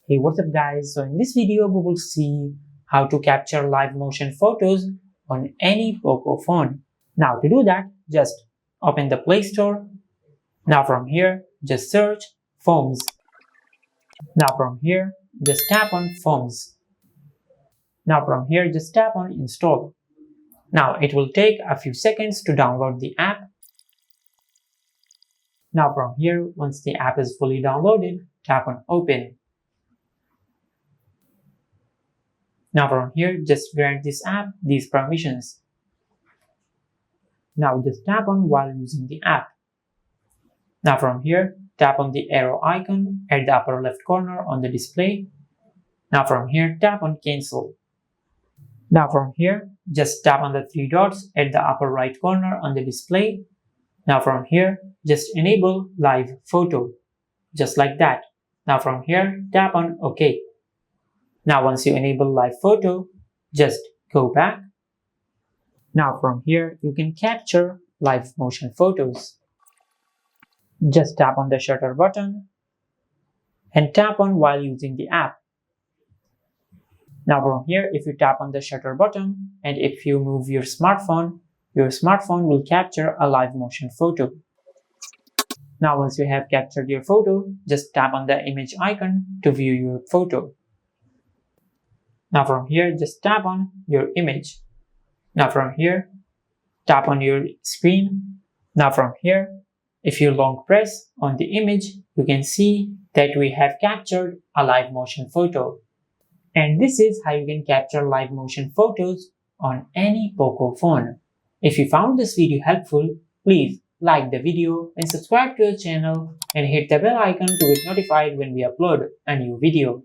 Hey, what's up guys? So in this video we will see how to capture live motion photos on any Poco phone. Now to do that, just open the Play Store. Now from here, just search phones. Now from here, just tap on phones. Now from here, just tap on install. Now it will take a few seconds to download the app. Now from here, once the app is fully downloaded, tap on open. Now from here, just grant this app these permissions. Now just tap on while using the app. Now from here, tap on the arrow icon at the upper left corner on the display. Now from here, tap on cancel. Now from here, just tap on the three dots at the upper right corner on the display. Now from here, just enable live photo, just like that. Now from here, tap on OK. Now once you enable live photo, just go back. Now from here, you can capture live motion photos. Just tap on the shutter button and tap on while using the app. Now from here, if you tap on the shutter button and if you move your smartphone will capture a live motion photo. Now once you have captured your photo, just tap on the image icon to view your photo. Now from here, just tap on your image. Now from here, tap on your screen. Now from here, if you long press on the image, you can see that we have captured a live motion photo. And this is how you can capture live motion photos on any Poco phone. If you found this video helpful, please like the video and subscribe to our channel and hit the bell icon to get notified when we upload a new video.